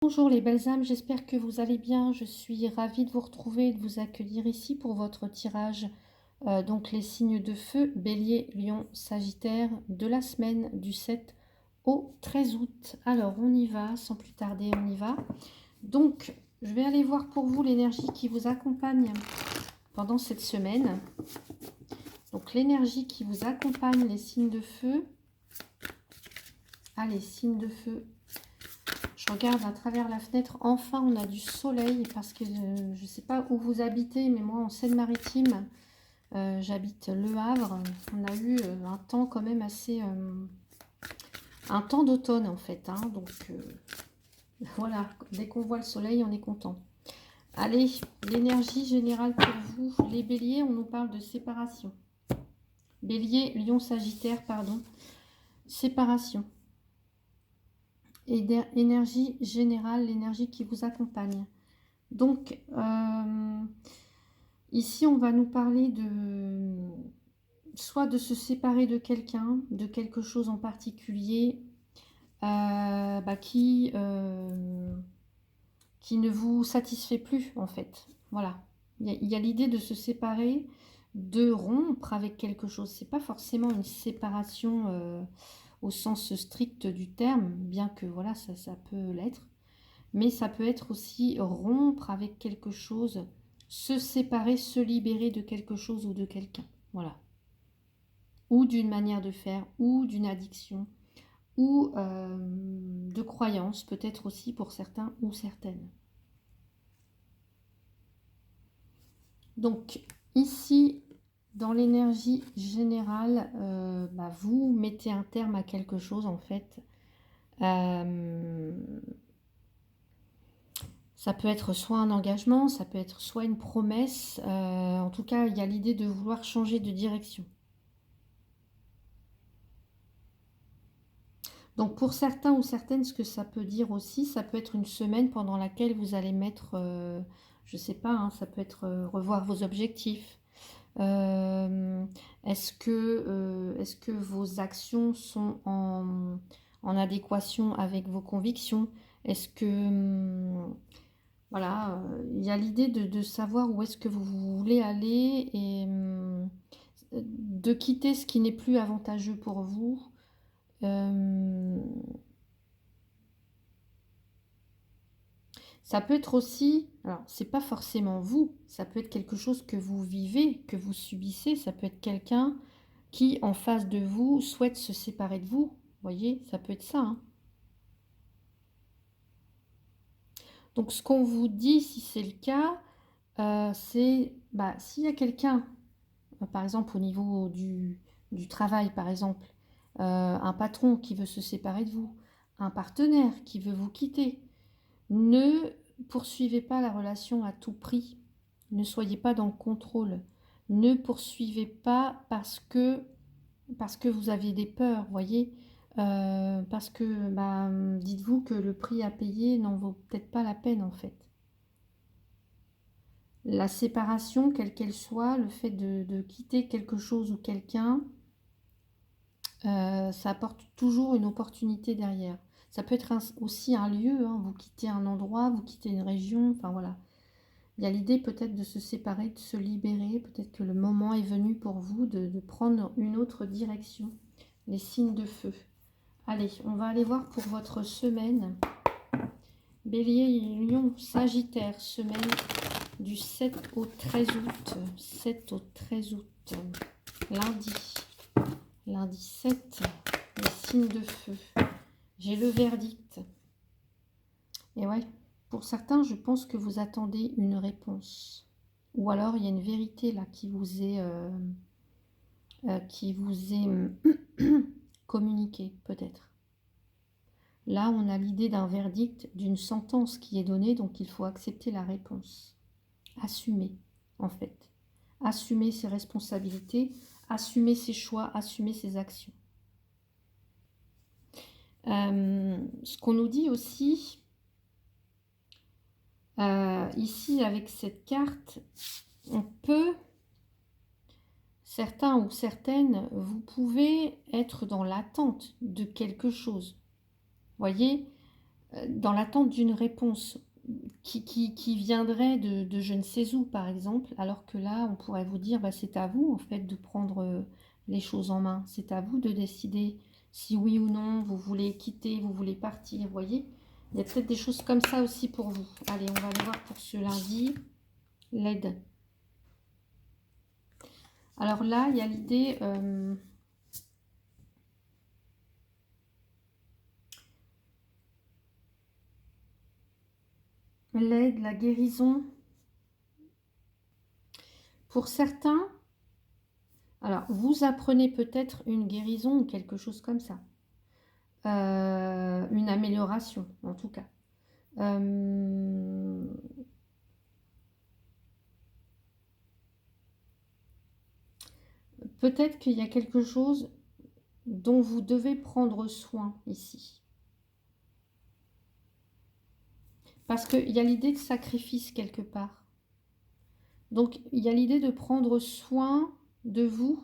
Bonjour les belles âmes, j'espère que vous allez bien. Je suis ravie de vous retrouver et de vous accueillir ici pour votre tirage. Donc les signes de feu, Bélier, Lion, Sagittaire, de la semaine du 7 au 13 août. Alors on y va, sans plus tarder, on y va. Donc je vais aller voir pour vous l'énergie qui vous accompagne pendant cette semaine. Donc l'énergie qui vous accompagne, les signes de feu. Allez, signes de feu. Je regarde à travers la fenêtre, enfin on a du soleil parce que je ne sais pas où vous habitez, mais moi en Seine-Maritime, j'habite Le Havre. On a eu un temps quand même assez... un temps d'automne en fait, hein, donc voilà, dès qu'on voit le soleil, on est content. Allez, l'énergie générale pour vous, les béliers, on nous parle de séparation. Bélier, lion, sagittaire, pardon, séparation. Et énergie générale, l'énergie qui vous accompagne. Donc, ici, on va nous parler de soit de se séparer de quelqu'un, de quelque chose en particulier qui ne vous satisfait plus, en fait. Voilà. Il y a l'idée de se séparer, de rompre avec quelque chose. C'est pas forcément une séparation au sens strict du terme, bien que voilà, ça peut l'être. Mais ça peut être aussi rompre avec quelque chose, se séparer, se libérer de quelque chose ou de quelqu'un. Voilà. Ou d'une manière de faire, ou d'une addiction, ou de croyances, peut-être aussi pour certains ou certaines. Donc, ici, dans l'énergie générale, vous mettez un terme à quelque chose, en fait. Ça peut être soit un engagement, ça peut être soit une promesse. En tout cas, il y a l'idée de vouloir changer de direction. Donc pour certains ou certaines, ce que ça peut dire aussi, ça peut être une semaine pendant laquelle vous allez mettre, je ne sais pas, hein, ça peut être revoir vos objectifs. Est-ce que vos actions sont en adéquation avec vos convictions? Est-ce que... voilà, il y a l'idée de savoir où est-ce que vous voulez aller et de quitter ce qui n'est plus avantageux pour vous. Ça peut être aussi, alors c'est pas forcément vous, ça peut être quelque chose que vous vivez, que vous subissez, ça peut être quelqu'un qui en face de vous souhaite se séparer de vous. Vous voyez, ça peut être ça, hein. Donc ce qu'on vous dit, si c'est le cas, c'est s'il y a quelqu'un, par exemple au niveau du travail, par exemple, un patron qui veut se séparer de vous, un partenaire qui veut vous quitter, ne poursuivez pas la relation à tout prix. Ne soyez pas dans le contrôle. Ne poursuivez pas parce que vous avez des peurs, voyez. Parce que dites-vous que le prix à payer n'en vaut peut-être pas la peine en fait. La séparation, quelle qu'elle soit, le fait de quitter quelque chose ou quelqu'un, ça apporte toujours une opportunité derrière. Ça peut être aussi un lieu, hein, vous quittez un endroit, vous quittez une région, enfin voilà. Il y a l'idée peut-être de se séparer, de se libérer, peut-être que le moment est venu pour vous de prendre une autre direction. Les signes de feu. Allez, on va aller voir pour votre semaine. Bélier, Lion, Sagittaire, semaine du 7 au 13 août. 7 au 13 août. Lundi. Lundi 7, les signes de feu. J'ai le verdict. Et ouais, pour certains, je pense que vous attendez une réponse. Ou alors, il y a une vérité là qui vous est communiquée, peut-être. Là, on a l'idée d'un verdict, d'une sentence qui est donnée, donc il faut accepter la réponse. Assumer, en fait. Assumer ses responsabilités, assumer ses choix, assumer ses actions. Ce qu'on nous dit aussi, ici avec cette carte, on peut, certains ou certaines, vous pouvez être dans l'attente de quelque chose. Voyez, dans l'attente d'une réponse qui viendrait de je ne sais où, par exemple, alors que là, on pourrait vous dire, bah, c'est à vous, en fait, de prendre les choses en main. C'est à vous de décider si oui ou non, vous voulez quitter, vous voulez partir, vous voyez. Il y a peut-être des choses comme ça aussi pour vous. Allez, on va aller voir pour ce lundi, l'aide. Alors là, il y a l'idée... l'aide, la guérison. Pour certains, alors vous apprenez peut-être une guérison ou quelque chose comme ça. Une amélioration en tout cas. Peut-être qu'il y a quelque chose dont vous devez prendre soin ici. Parce qu'il y a l'idée de sacrifice quelque part. Donc, il y a l'idée de prendre soin de vous,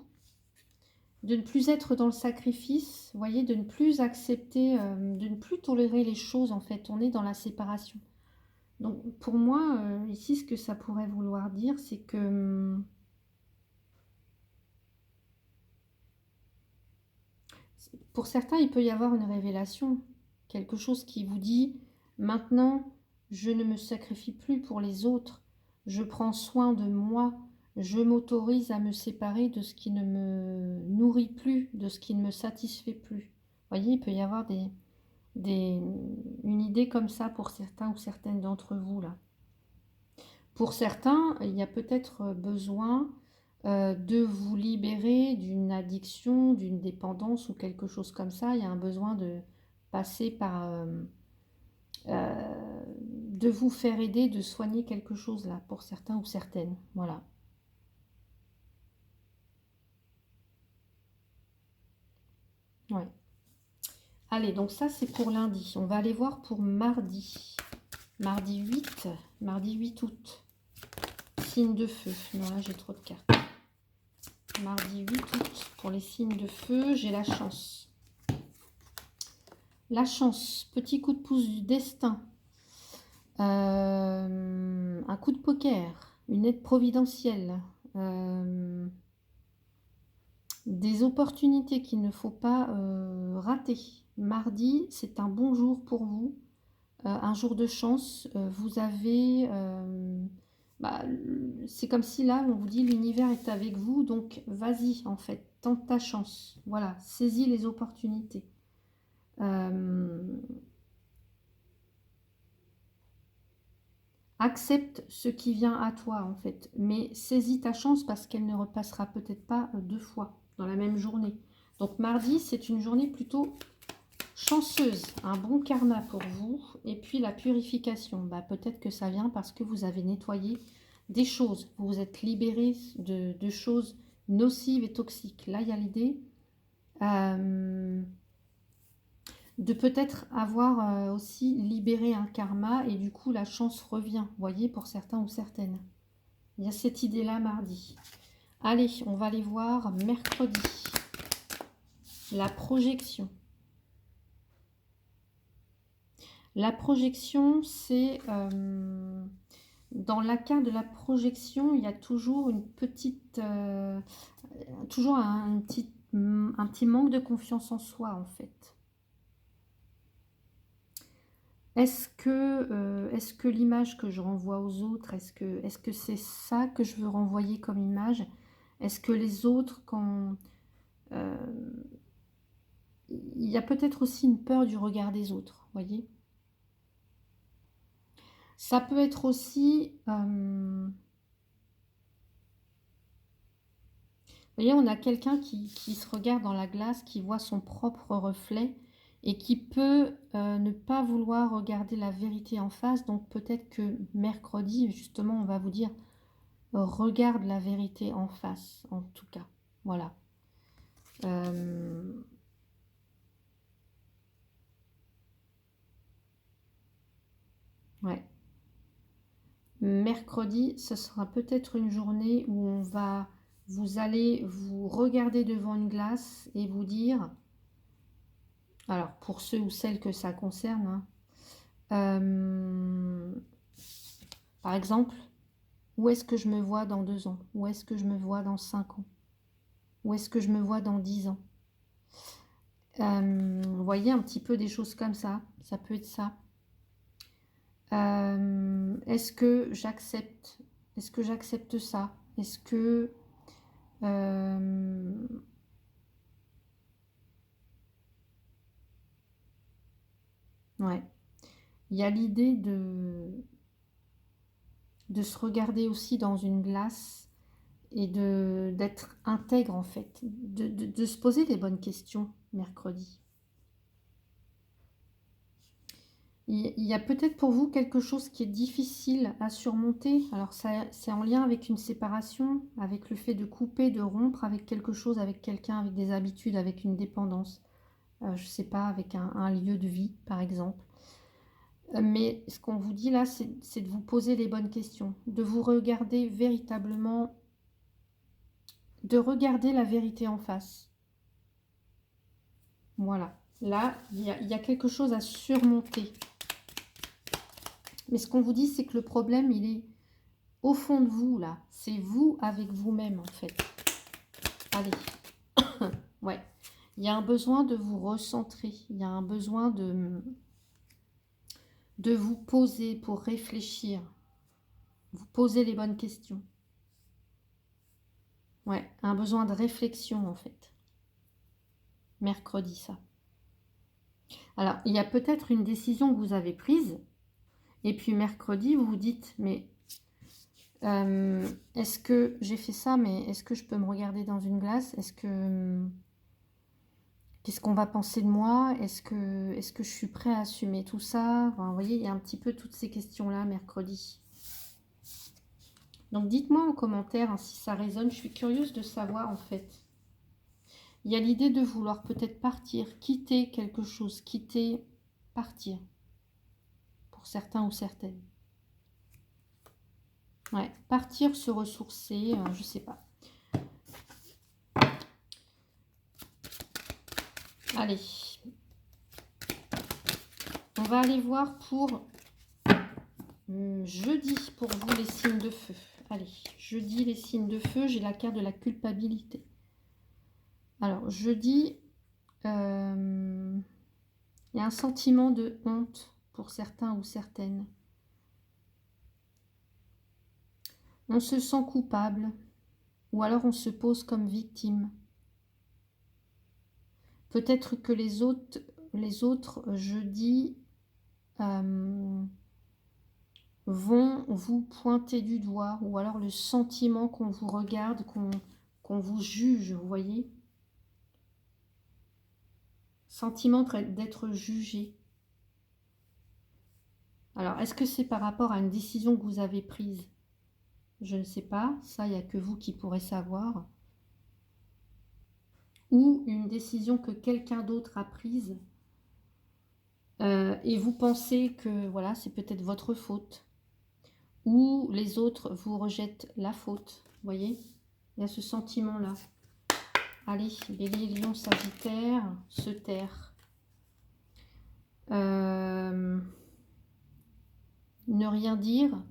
de ne plus être dans le sacrifice, vous voyez, de ne plus accepter, de ne plus tolérer les choses, en fait. On est dans la séparation. Donc, pour moi, ici, ce que ça pourrait vouloir dire, c'est que... pour certains, il peut y avoir une révélation. Quelque chose qui vous dit, maintenant, je ne me sacrifie plus pour les autres. Je prends soin de moi. Je m'autorise à me séparer de ce qui ne me nourrit plus, de ce qui ne me satisfait plus. Vous voyez, il peut y avoir une idée comme ça pour certains ou certaines d'entre vous, là. Pour certains, il y a peut-être besoin de vous libérer d'une addiction, d'une dépendance ou quelque chose comme ça. Il y a un besoin de passer par... de vous faire aider, de soigner quelque chose là, pour certains ou certaines. Voilà. Ouais. Allez, donc ça c'est pour lundi. On va aller voir pour mardi. Mardi 8 août. Signe de feu. Non, là j'ai trop de cartes. Mardi 8 août, pour les signes de feu, j'ai la chance. La chance, petit coup de pouce du destin. Un coup de poker, une aide providentielle. Des opportunités qu'il ne faut pas rater. Mardi, c'est un bon jour pour vous. Un jour de chance. Vous avez... bah, c'est comme si là, on vous dit l'univers est avec vous, donc vas-y en fait, tente ta chance. Voilà, saisis les opportunités. Accepte ce qui vient à toi en fait, mais saisis ta chance parce qu'elle ne repassera peut-être pas deux fois dans la même journée. Donc mardi, c'est une journée plutôt chanceuse, un bon karma pour vous. Et puis la purification, bah, peut-être que ça vient parce que vous avez nettoyé des choses, vous vous êtes libéré de choses nocives et toxiques. Là, il y a l'idée de peut-être avoir aussi libéré un karma et du coup la chance revient, vous voyez, pour certains ou certaines. Il y a cette idée-là mardi. Allez, on va aller voir mercredi. La projection. La projection, c'est... dans la carte de la projection, il y a toujours une petite... toujours un petit manque de confiance en soi, en fait. Est-ce que l'image que je renvoie aux autres, est-ce que c'est ça que je veux renvoyer comme image? Est-ce que les autres, quand... il y a peut-être aussi une peur du regard des autres, voyez? Ça peut être aussi... vous voyez, on a quelqu'un qui se regarde dans la glace, qui voit son propre reflet et qui peut ne pas vouloir regarder la vérité en face. Donc peut-être que mercredi, justement, on va vous dire regarde la vérité en face, en tout cas. Voilà. Ouais. Mercredi, ce sera peut-être une journée où vous allez vous regarder devant une glace et vous dire, alors pour ceux ou celles que ça concerne, hein, Par exemple, où est-ce que je me vois dans 2 ans? Où est-ce que je me vois dans 5 ans? Où est-ce que je me vois dans 10 ans? Vous voyez un petit peu des choses comme ça peut être ça. Est-ce que j'accepte? Est-ce que j'accepte ça? Est-ce que ouais, il y a l'idée de se regarder aussi dans une glace et d'être intègre en fait, de se poser les bonnes questions mercredi. Il y a peut-être pour vous quelque chose qui est difficile à surmonter. Alors ça, c'est en lien avec une séparation, avec le fait de couper, de rompre avec quelque chose, avec quelqu'un, avec des habitudes, avec une dépendance. Je ne sais pas, avec un lieu de vie par exemple. Mais ce qu'on vous dit là, c'est de vous poser les bonnes questions, de vous regarder véritablement, de regarder la vérité en face. Voilà. Là, il y a quelque chose à surmonter. Mais ce qu'on vous dit, c'est que le problème, il est au fond de vous, là. C'est vous avec vous-même, en fait. Allez. Ouais. Il y a un besoin de vous recentrer. Il y a un besoin de vous poser pour réfléchir. Vous poser les bonnes questions. Ouais. Un besoin de réflexion, en fait. Mercredi, ça. Alors, il y a peut-être une décision que vous avez prise. Et puis, mercredi, vous vous dites, mais... est-ce que j'ai fait ça, mais est-ce que je peux me regarder dans une glace? Est-ce que... Qu'est-ce qu'on va penser de moi? Est-ce que je suis prêt à assumer tout ça? Enfin, vous voyez, il y a un petit peu toutes ces questions-là mercredi. Donc dites-moi en commentaire hein, si ça résonne. Je suis curieuse de savoir en fait. Il y a l'idée de vouloir peut-être partir, quitter quelque chose, quitter, partir. Pour certains ou certaines. Ouais, partir, se ressourcer, je sais pas. Allez. On va aller voir pour jeudi, pour vous, les signes de feu. Allez, jeudi, les signes de feu, j'ai la carte de la culpabilité. Alors, jeudi, il y a un sentiment de honte pour certains ou certaines. On se sent coupable, ou alors on se pose comme victime. Peut-être que les autres jeudi, vont vous pointer du doigt, ou alors le sentiment qu'on vous regarde, qu'on vous juge, vous voyez? Sentiment d'être jugé. Alors, est-ce que c'est par rapport à une décision que vous avez prise? Je ne sais pas, ça, il n'y a que vous qui pourrez savoir. Ou une décision que quelqu'un d'autre a prise et vous pensez que voilà, c'est peut-être votre faute. Ou les autres vous rejettent la faute, vous voyez? Il y a ce sentiment-là. Allez, Bélier, Lion, Sagittaire, se taire. Ne rien dire,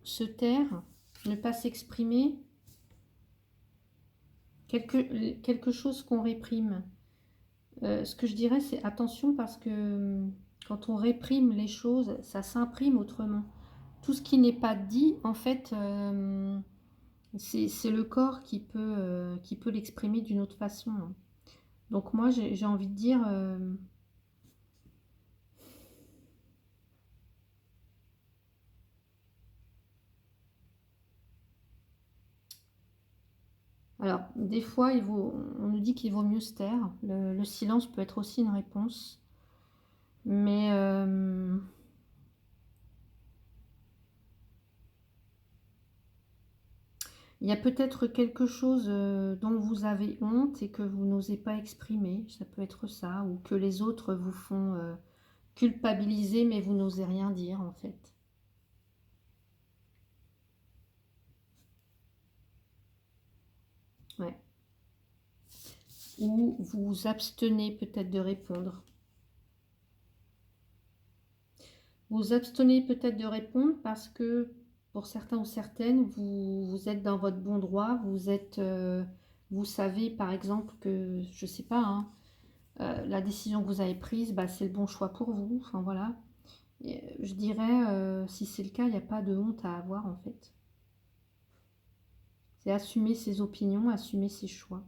se taire, ne pas s'exprimer. Quelque chose qu'on réprime. Ce que je dirais, c'est attention parce que quand on réprime les choses, ça s'imprime autrement. Tout ce qui n'est pas dit, en fait, c'est le corps qui peut l'exprimer d'une autre façon. Hein. Donc moi, j'ai envie de dire... alors, des fois, on nous dit qu'il vaut mieux se taire. Le silence peut être aussi une réponse. Mais... il y a peut-être quelque chose dont vous avez honte et que vous n'osez pas exprimer. Ça peut être ça. Ou que les autres vous font culpabiliser, mais vous n'osez rien dire, en fait. Ouais. Ou vous vous abstenez peut-être de répondre. Vous abstenez peut-être de répondre parce que pour certains ou certaines, vous êtes dans votre bon droit, vous savez par exemple que, je sais pas, hein, la décision que vous avez prise, bah, c'est le bon choix pour vous. Enfin voilà. Et, je dirais, si c'est le cas, il n'y a pas de honte à avoir en fait. C'est assumer ses opinions, assumer ses choix.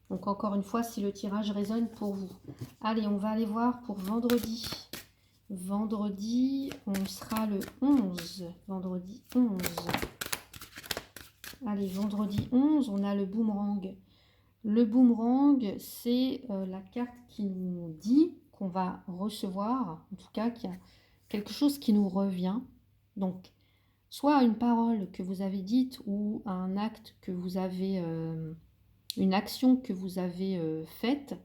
Donc encore une fois, si le tirage résonne pour vous. Allez, on va aller voir pour vendredi. Vendredi, on sera le 11. Vendredi 11. Allez, vendredi 11, on a le boomerang. Le boomerang, c'est la carte qui nous dit qu'on va recevoir, en tout cas, qu'il y a quelque chose qui nous revient. Donc, soit une parole que vous avez dite ou un acte que vous avez, une action que vous avez faite.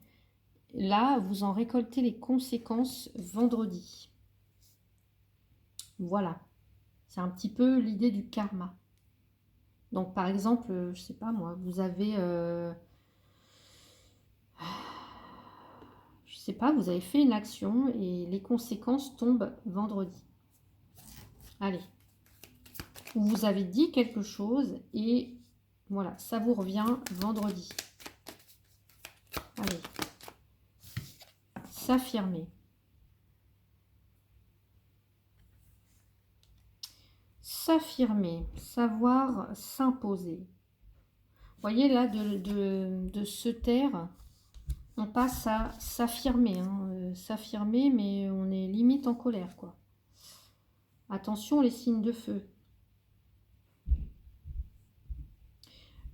Là, vous en récoltez les conséquences vendredi. Voilà. C'est un petit peu l'idée du karma. Donc, par exemple, je sais pas moi, vous avez, je sais pas, vous avez fait une action et les conséquences tombent vendredi. Allez. Ou vous avez dit quelque chose et voilà, ça vous revient vendredi. Allez. S'affirmer. S'affirmer, savoir s'imposer. Vous voyez là, de se taire, on passe à s'affirmer. Hein. S'affirmer, mais on est limite en colère, quoi. Attention les signes de feu.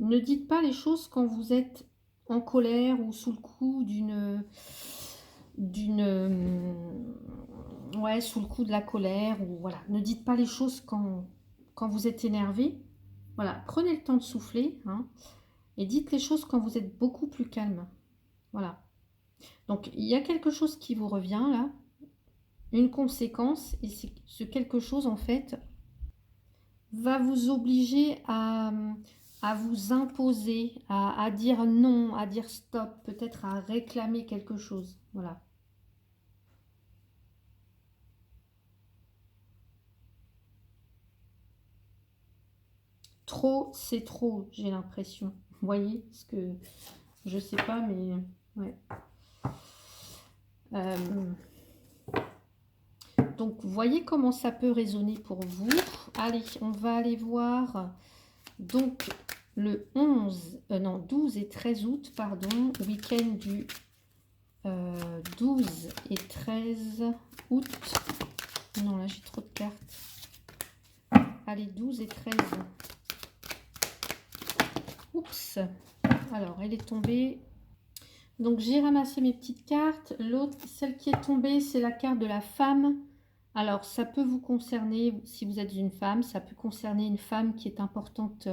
Ne dites pas les choses quand vous êtes en colère ou sous le coup ouais, sous le coup de la colère, ou voilà. Ne dites pas les choses quand vous êtes énervé. Voilà, prenez le temps de souffler, hein, et dites les choses quand vous êtes beaucoup plus calme. Voilà. Donc, il y a quelque chose qui vous revient là, une conséquence, et ce quelque chose, en fait, va vous obliger à vous imposer, à dire non, à dire stop, peut-être à réclamer quelque chose. Voilà. Trop, c'est trop, j'ai l'impression. Vous voyez, ce que je sais pas, mais ouais. Donc, vous voyez comment ça peut résonner pour vous. Allez, on va aller voir. Donc, le 12 et 13 août, pardon, week-end du 12 et 13 août. Non, là, j'ai trop de cartes. Allez, 12 et 13. Oups. Alors, elle est tombée. Donc, j'ai ramassé mes petites cartes. L'autre, celle qui est tombée, c'est la carte de la femme. Alors, ça peut vous concerner, si vous êtes une femme, ça peut concerner une femme qui est importante,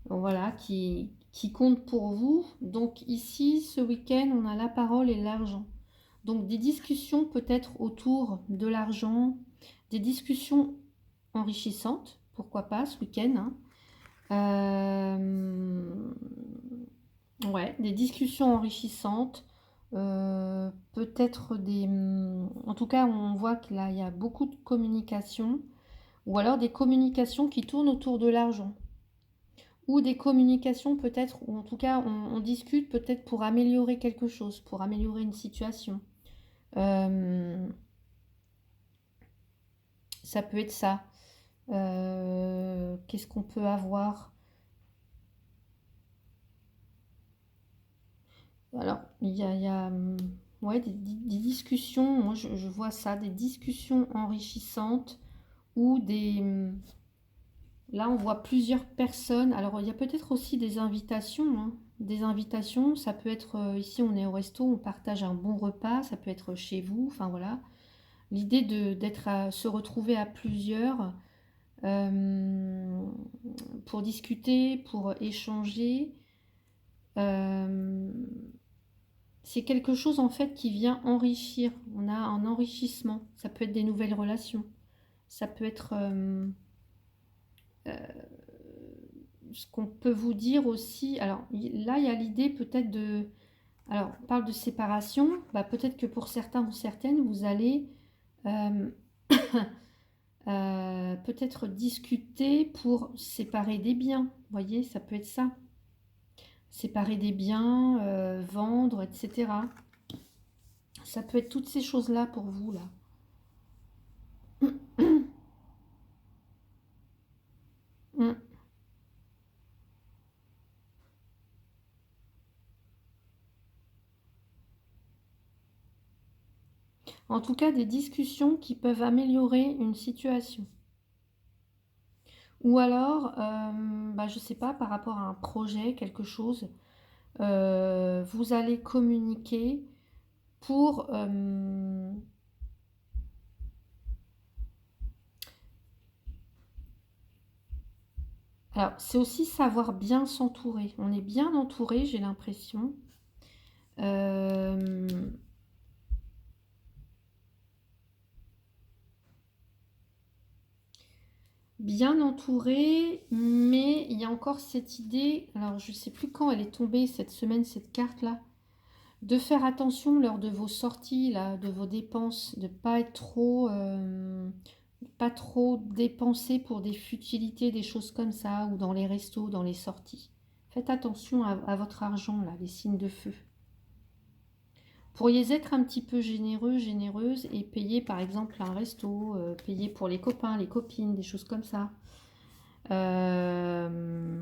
voilà, qui compte pour vous. Donc ici, ce week-end, on a la parole et l'argent. Donc des discussions peut-être autour de l'argent, des discussions enrichissantes, pourquoi pas ce week-end, hein. Ouais, des discussions enrichissantes, peut-être des... En tout cas, on voit que là, il y a beaucoup de communication, ou alors des communications qui tournent autour de l'argent. Ou des communications peut-être, ou en tout cas, on discute peut-être pour améliorer quelque chose, pour améliorer une situation. Ça peut être ça. Qu'est-ce qu'on peut avoir? Alors, il y a ouais, des discussions, moi je vois ça, des discussions enrichissantes ou des... Là, on voit plusieurs personnes. Alors, il y a peut-être aussi des invitations, hein. Des invitations, ça peut être, ici on est au resto, on partage un bon repas, ça peut être chez vous, enfin voilà. L'idée d'être se retrouver à plusieurs pour discuter, pour échanger. Euh, c'est quelque chose en fait qui vient enrichir. On a un enrichissement. Ça peut être des nouvelles relations. Ça peut être ce qu'on peut vous dire aussi. Alors là, il y a l'idée peut-être de... Alors, on parle de séparation. Bah, peut-être que pour certains ou certaines, vous allez Euh, peut-être discuter pour séparer des biens. Vous voyez, ça peut être ça. Séparer des biens, vendre, etc. Ça peut être toutes ces choses-là pour vous, là. Mm. En tout cas, des discussions qui peuvent améliorer une situation. Ou alors, je ne sais pas, par rapport à un projet, quelque chose, vous allez communiquer pour... alors, c'est aussi savoir bien s'entourer. On est bien entouré, j'ai l'impression. Euh, bien entouré, mais il y a encore cette idée, alors je ne sais plus quand elle est tombée cette semaine, cette carte-là, de faire attention lors de vos sorties, là, de vos dépenses, de pas trop dépenser pour des futilités, des choses comme ça, ou dans les restos, dans les sorties. Faites attention à votre argent, là, les signes de feu. Pourriez être un petit peu généreux, généreuse et payer par exemple un resto, payer pour les copains, les copines, des choses comme ça. Euh,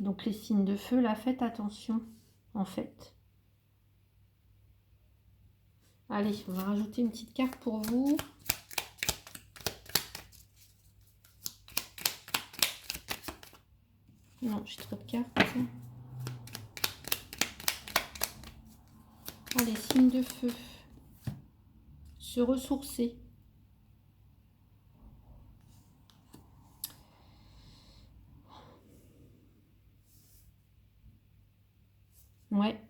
Donc les signes de feu, là, faites attention, en fait. Allez, on va rajouter une petite carte pour vous. Non, j'ai trop de cartes. Allez, signes de feu. Se ressourcer. Ouais.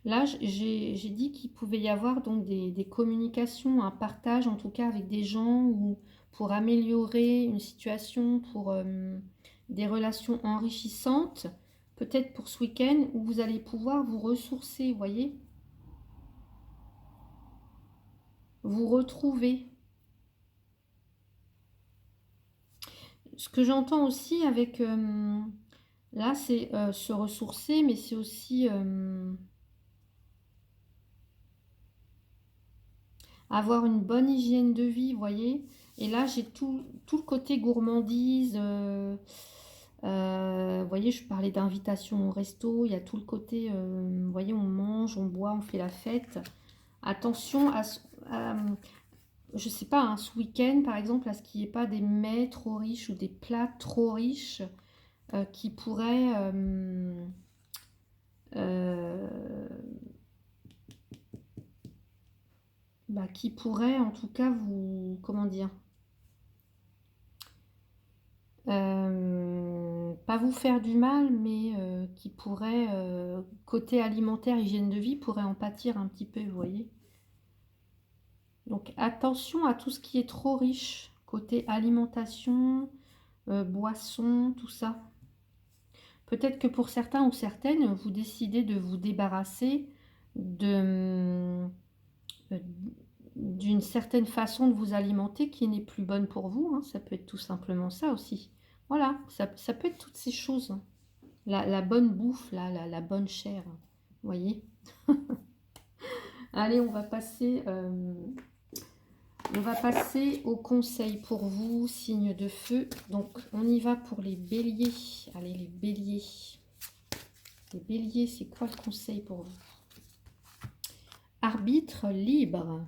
Là, j'ai dit qu'il pouvait y avoir donc des communications, un partage en tout cas avec des gens ou pour améliorer une situation, pour des relations enrichissantes, peut-être pour ce week-end où vous allez pouvoir vous ressourcer, vous voyez, vous retrouver. Ce que j'entends aussi avec là, c'est se ressourcer, mais c'est aussi avoir une bonne hygiène de vie, vous voyez. Et là, j'ai tout le côté gourmandise. Vous voyez, je parlais d'invitation au resto. Il y a tout le côté, vous voyez, on mange, on boit, on fait la fête. Attention je sais pas, hein, ce week-end, par exemple, à ce qu'il n'y ait pas des mets trop riches ou des plats trop riches qui pourraient... qui pourrait en tout cas vous, comment dire, pas vous faire du mal, mais qui pourrait, côté alimentaire, hygiène de vie, pourrait en pâtir un petit peu, vous voyez. Donc attention à tout ce qui est trop riche, côté alimentation, boisson, tout ça. Peut-être que pour certains ou certaines, vous décidez de vous débarrasser de, euh, d'une certaine façon de vous alimenter qui n'est plus bonne pour vous, hein. Ça peut être tout simplement ça aussi. Voilà, ça peut être toutes ces choses, hein. La bonne bouffe, la bonne chair, hein. Vous voyez. Allez, on va passer au conseil pour vous, signe de feu. Donc, on y va pour les béliers. Allez, les béliers. Les béliers, c'est quoi le conseil pour vous? Arbitre libre.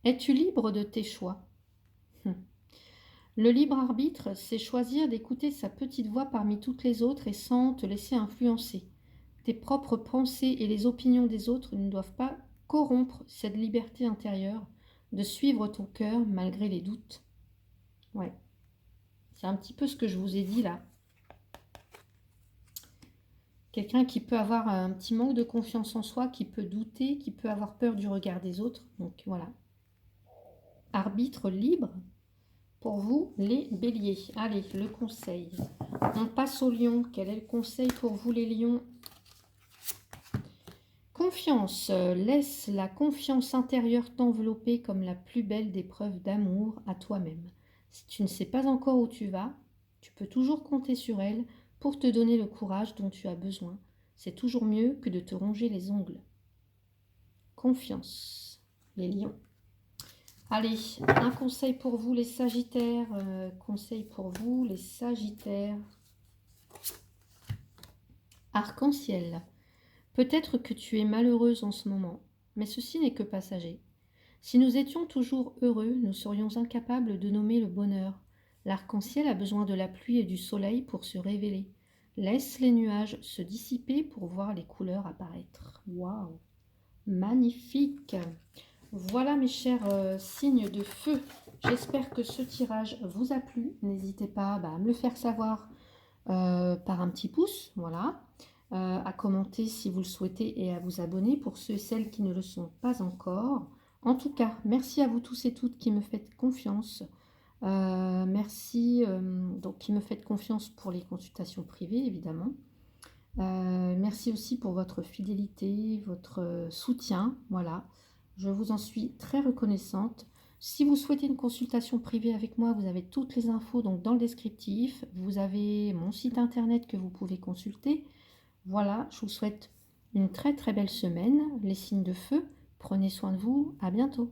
Es-tu libre de tes choix? Le libre arbitre, c'est choisir d'écouter sa petite voix parmi toutes les autres et sans te laisser influencer. Tes propres pensées et les opinions des autres ne doivent pas corrompre cette liberté intérieure de suivre ton cœur malgré les doutes. Ouais, c'est un petit peu ce que je vous ai dit là. Quelqu'un qui peut avoir un petit manque de confiance en soi, qui peut douter, qui peut avoir peur du regard des autres. Donc voilà. Arbitre libre. Pour vous, les béliers. Allez, le conseil. On passe aux lions. Quel est le conseil pour vous, les lions? confiance. Laisse la confiance intérieure t'envelopper comme la plus belle des preuves d'amour à toi-même. Si tu ne sais pas encore où tu vas, tu peux toujours compter sur elle pour te donner le courage dont tu as besoin. C'est toujours mieux que de te ronger les ongles. Confiance, les lions. Allez, un conseil pour vous les Sagittaires. Conseil pour vous les Sagittaires. Arc-en-ciel. Peut-être que tu es malheureuse en ce moment, mais ceci n'est que passager. Si nous étions toujours heureux, nous serions incapables de nommer le bonheur. L'arc-en-ciel a besoin de la pluie et du soleil pour se révéler. Laisse les nuages se dissiper pour voir les couleurs apparaître. Waouh! Magnifique! Voilà mes chers signes de feu. J'espère que ce tirage vous a plu. N'hésitez pas à me le faire savoir par un petit pouce, voilà. À commenter si vous le souhaitez et à vous abonner pour ceux et celles qui ne le sont pas encore. En tout cas, merci à vous tous et toutes qui me faites confiance. Merci, donc qui me faites confiance pour les consultations privées, évidemment. Merci aussi pour votre fidélité, votre soutien, voilà. Je vous en suis très reconnaissante. Si vous souhaitez une consultation privée avec moi, vous avez toutes les infos donc dans le descriptif. Vous avez mon site internet que vous pouvez consulter. Voilà, je vous souhaite une très très belle semaine, les signes de feu. Prenez soin de vous, à bientôt.